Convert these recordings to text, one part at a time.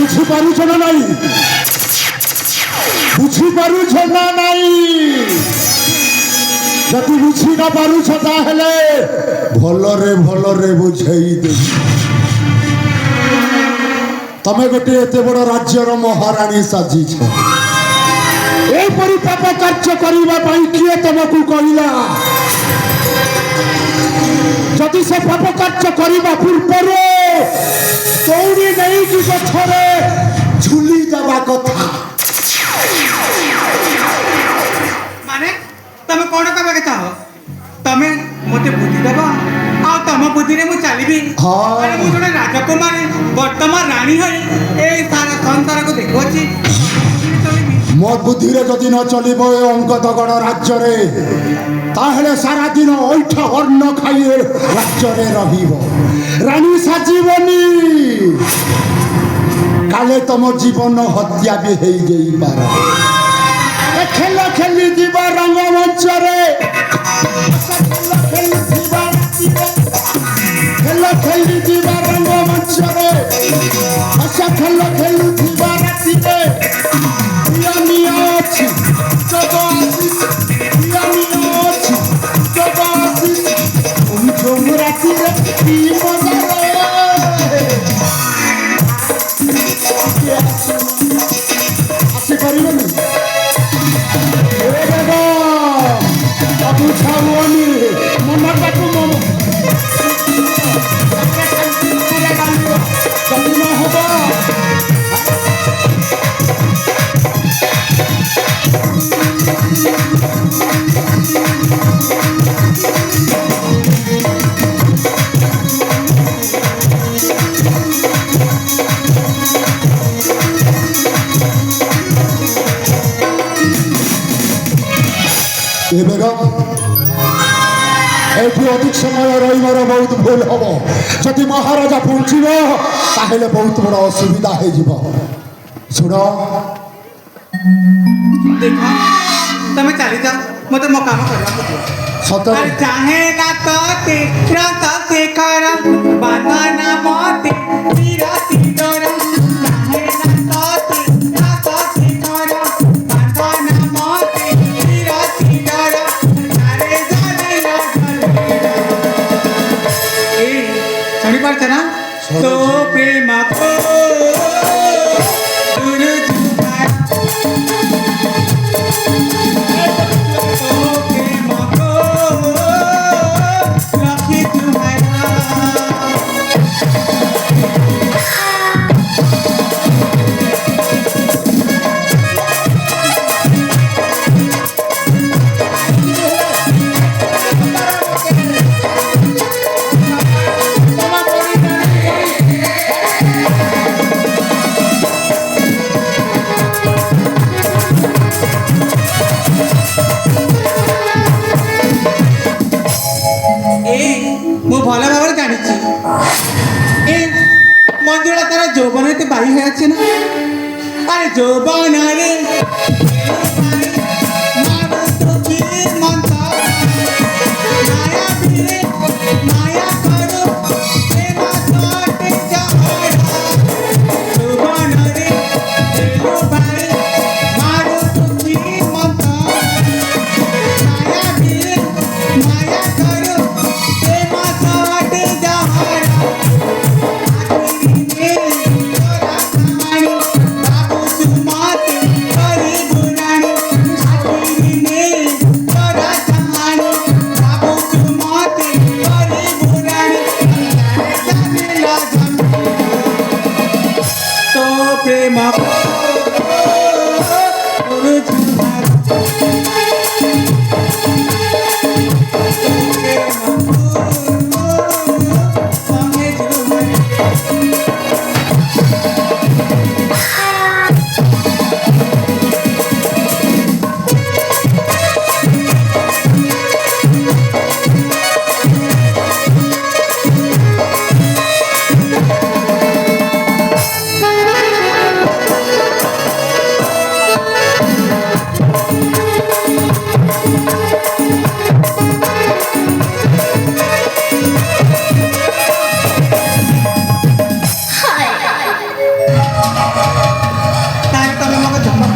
বুঝিপারুছ না নাই? বুঝিপারুছ না নাই? যদি বুঝি না পারুছ তাহলে ভলরে ভলরে বুঝাই দেবি। তুমি গোটে এতে বড় রাজ্যর মহারাণী সাজিছ। এইপরি পাপ কার্য করিবা পাই কিয়ে তোমাকে কহিলা? যদি সে পাপ কার্য করিবা পূর্বরে দৌড়ি নেইকি গছরে ঝুলি দেবা কথা। মানে তুমি কোন কবে চাহ? তুমি মতে বুদ্ধি দেব আর তম বুদ্ধিরে মু চালিবি। আরে মু জনে রাজকুমারী বর্তমান রানী হই এই সারা সংসারকে দেখুছি। ମୋ ବୁଦ୍ଧିରେ ଯଦି ନ ଚଳିବ ଏ ଅଙ୍କଦଗଡ଼ ରାଜ୍ୟରେ ତାହେଲେ ସାରାଦିନ ଐଠ ଅନ୍ନ ଖାଇ ରାଜ୍ୟରେ ରହିବ, ରାଣୀ ସାଜିବନି। କାଳେ ତମ ଜୀବନ ହତ୍ୟା ବି ହେଇଯାଇପାର। ଖେଳ ଖେଳିଯିବା ରଙ୍ଗମଞ୍ଚରେ, ଖେଳ ଖେଳିଯିବା ରଙ୍ଗମଞ୍ଚରେ, ହସ ଖେଳ ଖେଳୁଥିବା ରାତିରେ ଆସିପାରିବନି। ବୁଝାଉନି ମନଟାକୁ ଯଦି ନ ହବ এটি অধিক সময় রইবার বহুত ভুল হব। যদি মহারাজা পৌঁছিব তাহলে বহুত বড় অসুবিধা হয়ে যাব। শুণ দেখ তুমি চালি যাও, মতো মো কাম করবা সত চাহেগা তোতে রাত শেখর বাঁধনা মতে বিরতি ডর। চাহেগা তোতে রাত শেখর বাঁধনা মতে বিরতি ডর। আরে জানে না এই শুনি পারছ না? তো প্রেম কো গুরু জুমার ମୁଁ ଭଲ ଭାବରେ ଜାଣିଛି ଏ ମନ୍ଦିର ତାର ଯୌବନ ଏତେ ବାଇ ହয়ে আছে না? আরে যৌবନରେ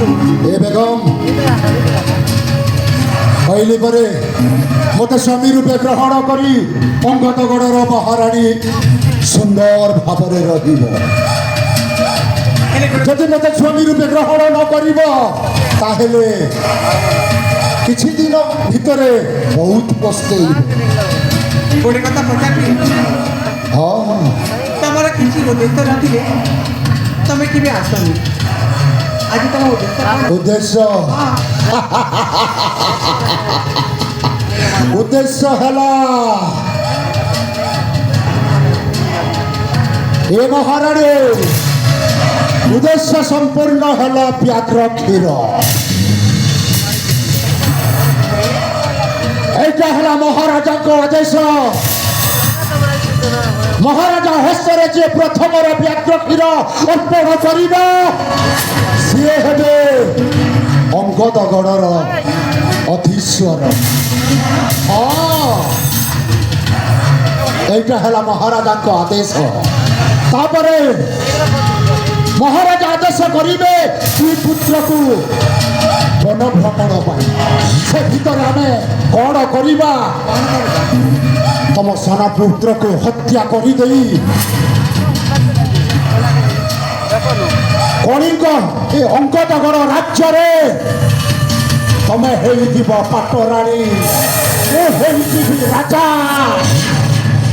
ଏ ବେଗମ କହିଲି ପରେ ମୋତେ ସ୍ୱାମୀ ରୂପେ ଗ୍ରହଣ କରି ଅଙ୍ଗଦଗଡ଼ର ମହାରାଣୀ ସୁନ୍ଦର ଭାବରେ ରହିବ। ହେଲେ ଯଦି ମୋତେ ସ୍ୱାମୀ ରୂପେ ଗ୍ରହଣ ନ କରିବ ତାହେଲେ କିଛି ଦିନ ଭିତରେ ବହୁତ ପସ୍ତେଇବ। ଗୋଟେ କଥା ପଚାରିବି, ହଁ ତମର କିଛି ଉଦ୍ଦେଶ୍ୟ ନଥିଲେ ତମେ କେବେ ଆସନି। ଆଜି ତମ ଉଦ୍ଦେଶ୍ୟ କ'ଣ? ଉଦ୍ଦେଶ୍ୟ ହଁ, ଉଦ୍ଦେଶ୍ୟ ହେଲା ଏ ମହାରାଣୀ ଉଦ୍ଦେଶ୍ୟ ସମ୍ପୂର୍ଣ୍ଣ ହେଲା ବ୍ୟାଘ୍ର କ୍ଷୀର। এইটা ହେଲା ମହାରାଜାଙ୍କ ଆଦେଶ। ମହାରାଜା ହସ୍ତରେ ଯିଏ ପ୍ରଥମର ବ୍ୟାଘ୍ର କ୍ଷୀର ଅର୍ପଣ କରିବ ସିଏ ହେବେ ଅଙ୍ଗଦଗଡ଼ର ଅଧୀଶ୍ୱର। ହଁ এইটা ହେଲା ମହାରାଜାଙ୍କ ଆଦେଶ। ତାପରେ ମହାରାଜା ଆଦେଶ କରିବେ ଦୁଇ ପୁତ୍ରକୁ ବନ ଭ୍ରମଣ ପାଇଁ। ସେ ଭିତରେ ଆମେ କ'ଣ କରିବା? ତମ ସାନ ପୁତ୍ରକୁ ହତ୍ୟା କରିଦେଇ କଳିଙ୍ଗ ଏ ଅଙ୍ଗଦଗଡ଼ ରାଜ୍ୟରେ ତମେ ହେଇଯିବ ପାଟରାଣୀ, ମୁଁ ହେଇଯିବି ରାଜା।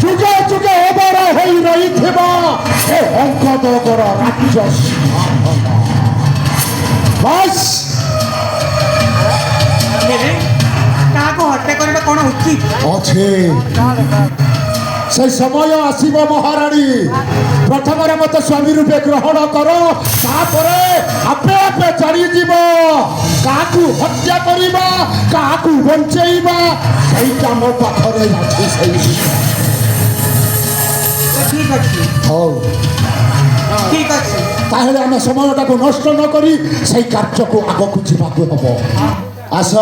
ଯୁଗେ ଯୁଗେ ଅମର ହୋଇ ରହିଥିବ ଏ ଅଙ୍ଗଦଗଡ଼ ରାଜ୍ୟ ସିଂହାସନ। ବାସ୍ ହେଲେ କାହାକୁ ହତ୍ୟା କରିବା କ'ଣ ଉଚିତ? ଅଛି, ସେ ସମୟ ଆସିବ ମହାରାଣୀ। ପ୍ରଥମରେ ମୋତେ ସ୍ୱାମୀ ରୂପେ ଗ୍ରହଣ କର, ତାପରେ ଆପେ ଆପେ ଜାଣିଯିବ କାହାକୁ ହତ୍ୟା କରିବା, କାହାକୁ ବଞ୍ଚେଇବା। ସେଇଟା ମୋ ପାଖରେ ଅଛି। ସେଇ ତ ଠିକ୍ ଅଛି, ହଉ ଠିକ୍ ଅଛି। ତାହେଲେ ଆମେ ସମୟଟାକୁ ନଷ୍ଟ ନ କରି ସେଇ କାର୍ଯ୍ୟକୁ ଆଗକୁ ଯିବାକୁ ହବ। ଆସ।